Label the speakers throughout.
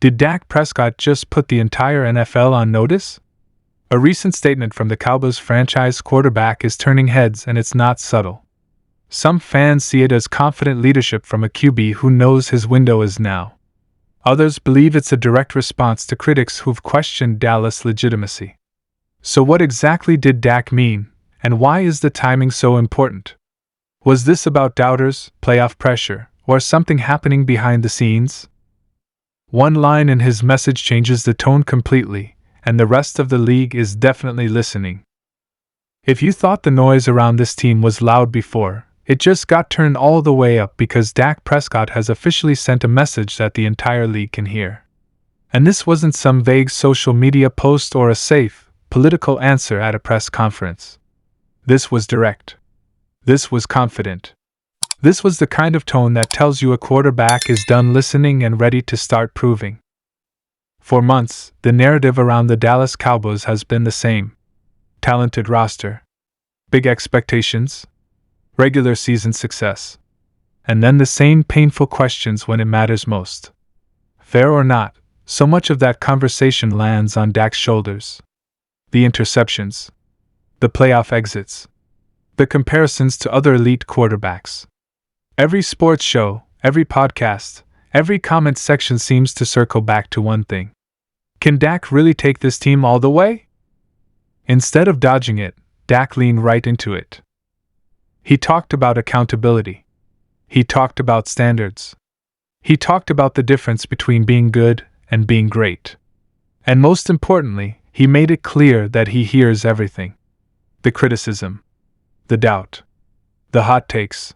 Speaker 1: Did Dak Prescott just put the entire NFL on notice? A recent statement from the Cowboys franchise quarterback is turning heads, and it's not subtle. Some fans see it as confident leadership from a QB who knows his window is now. Others believe it's a direct response to critics who've questioned Dallas' legitimacy. So what exactly did Dak mean, and why is the timing so important? Was this about doubters, playoff pressure, or something happening behind the scenes? One line in his message changes the tone completely, and the rest of the league is definitely listening. If you thought the noise around this team was loud before, it just got turned all the way up because Dak Prescott has officially sent a message that the entire league can hear. And this wasn't some vague social media post or a safe, political answer at a press conference. This was direct. This was confident. This was the kind of tone that tells you a quarterback is done listening and ready to start proving. For months, the narrative around the Dallas Cowboys has been the same. Talented roster. Big expectations. Regular season success. And then the same painful questions when it matters most. Fair or not, so much of that conversation lands on Dak's shoulders. The interceptions. The playoff exits. The comparisons to other elite quarterbacks. Every sports show, every podcast, every comment section seems to circle back to one thing. Can Dak really take this team all the way? Instead of dodging it, Dak leaned right into it. He talked about accountability. He talked about standards. He talked about the difference between being good and being great. And most importantly, he made it clear that he hears everything. The criticism. The doubt. The hot takes.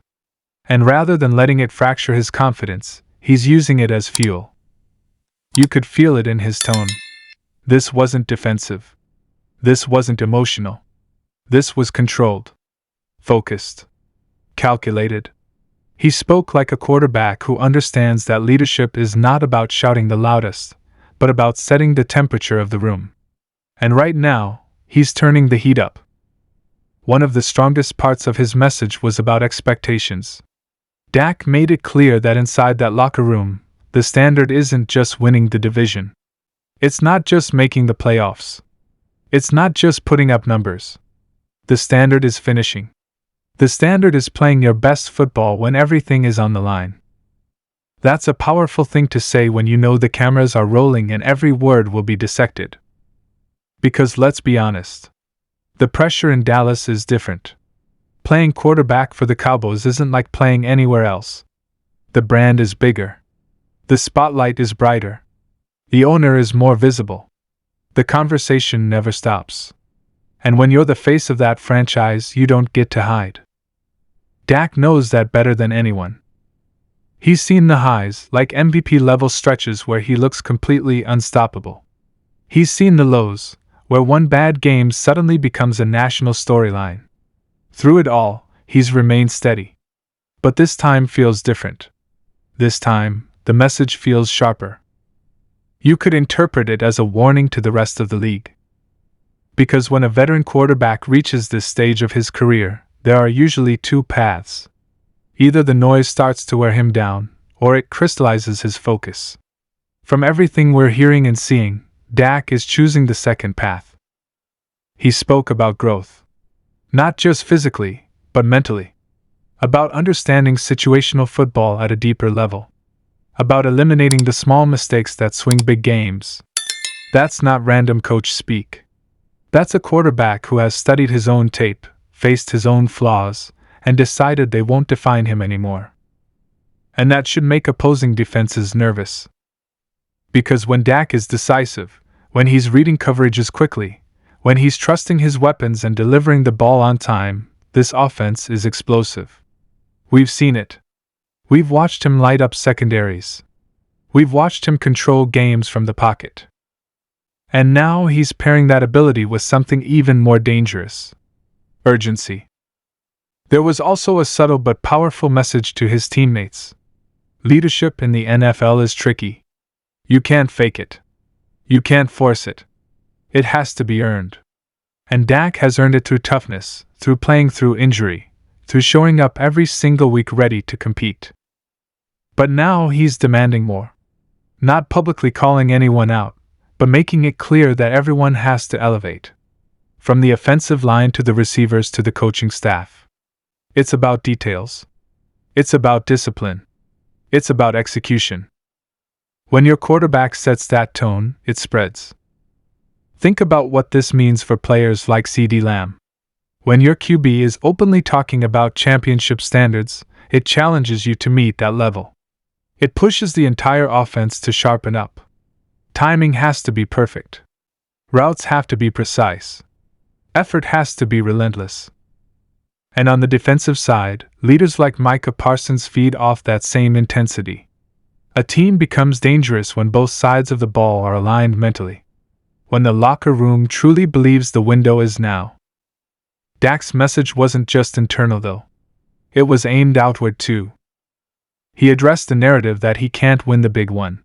Speaker 1: And rather than letting it fracture his confidence, he's using it as fuel. You could feel it in his tone. This wasn't defensive. This wasn't emotional. This was controlled. Focused. Calculated. He spoke like a quarterback who understands that leadership is not about shouting the loudest, but about setting the temperature of the room. And right now, he's turning the heat up. One of the strongest parts of his message was about expectations. Dak made it clear that inside that locker room, the standard isn't just winning the division. It's not just making the playoffs. It's not just putting up numbers. The standard is finishing. The standard is playing your best football when everything is on the line. That's a powerful thing to say when you know the cameras are rolling and every word will be dissected. Because let's be honest, the pressure in Dallas is different. Playing quarterback for the Cowboys isn't like playing anywhere else. The brand is bigger. The spotlight is brighter. The owner is more visible. The conversation never stops. And when you're the face of that franchise, you don't get to hide. Dak knows that better than anyone. He's seen the highs, like MVP-level stretches where he looks completely unstoppable. He's seen the lows, where one bad game suddenly becomes a national storyline. Through it all, he's remained steady. But this time feels different. This time, the message feels sharper. You could interpret it as a warning to the rest of the league. Because when a veteran quarterback reaches this stage of his career, there are usually two paths. Either the noise starts to wear him down, or it crystallizes his focus. From everything we're hearing and seeing, Dak is choosing the second path. He spoke about growth. Not just physically, but mentally. About understanding situational football at a deeper level. About eliminating the small mistakes that swing big games. That's not random coach speak. That's a quarterback who has studied his own tape, faced his own flaws, and decided they won't define him anymore. And that should make opposing defenses nervous. Because when Dak is decisive, when he's reading coverages quickly, when he's trusting his weapons and delivering the ball on time, this offense is explosive. We've seen it. We've watched him light up secondaries. We've watched him control games from the pocket. And now he's pairing that ability with something even more dangerous. Urgency. There was also a subtle but powerful message to his teammates. Leadership in the NFL is tricky. You can't fake it. You can't force it. It has to be earned. And Dak has earned it through toughness, through playing through injury, through showing up every single week ready to compete. But now he's demanding more. Not publicly calling anyone out, but making it clear that everyone has to elevate. From the offensive line to the receivers to the coaching staff. It's about details. It's about discipline. It's about execution. When your quarterback sets that tone, it spreads. Think about what this means for players like CeeDee Lamb. When your QB is openly talking about championship standards, it challenges you to meet that level. It pushes the entire offense to sharpen up. Timing has to be perfect. Routes have to be precise. Effort has to be relentless. And on the defensive side, leaders like Micah Parsons feed off that same intensity. A team becomes dangerous when both sides of the ball are aligned mentally. When the locker room truly believes the window is now. Dak's message wasn't just internal though. It was aimed outward too. He addressed the narrative that he can't win the big one.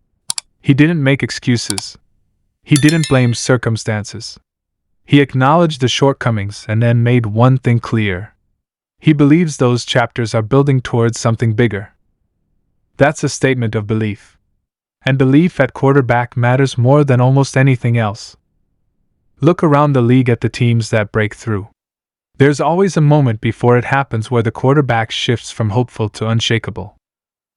Speaker 1: He didn't make excuses. He didn't blame circumstances. He acknowledged the shortcomings and then made one thing clear. He believes those chapters are building towards something bigger. That's a statement of belief. And belief at quarterback matters more than almost anything else. Look around the league at the teams that break through. There's always a moment before it happens where the quarterback shifts from hopeful to unshakable.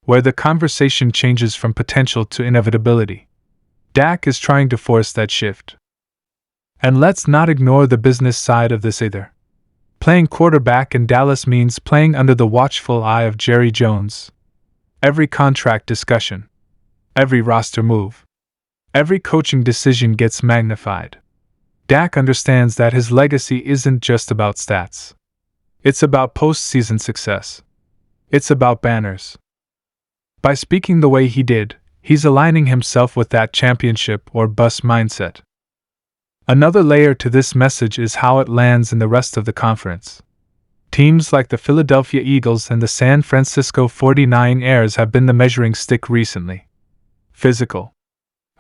Speaker 1: Where the conversation changes from potential to inevitability. Dak is trying to force that shift. And let's not ignore the business side of this either. Playing quarterback in Dallas means playing under the watchful eye of Jerry Jones. Every contract discussion, every roster move, every coaching decision gets magnified. Dak understands that his legacy isn't just about stats. It's about postseason success. It's about banners. By speaking the way he did, he's aligning himself with that championship or bust mindset. Another layer to this message is how it lands in the rest of the conference. Teams like the Philadelphia Eagles and the San Francisco 49ers have been the measuring stick recently. Physical,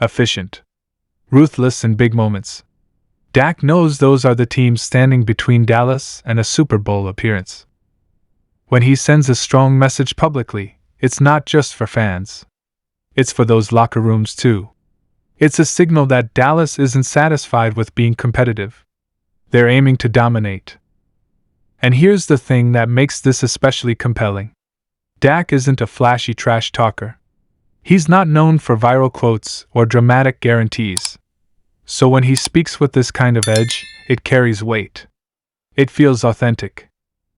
Speaker 1: efficient, ruthless in big moments. Dak knows those are the teams standing between Dallas and a Super Bowl appearance. When he sends a strong message publicly, it's not just for fans. It's for those locker rooms too. It's a signal that Dallas isn't satisfied with being competitive. They're aiming to dominate. And here's the thing that makes this especially compelling. Dak isn't a flashy trash talker. He's not known for viral quotes or dramatic guarantees. So when he speaks with this kind of edge, it carries weight. It feels authentic.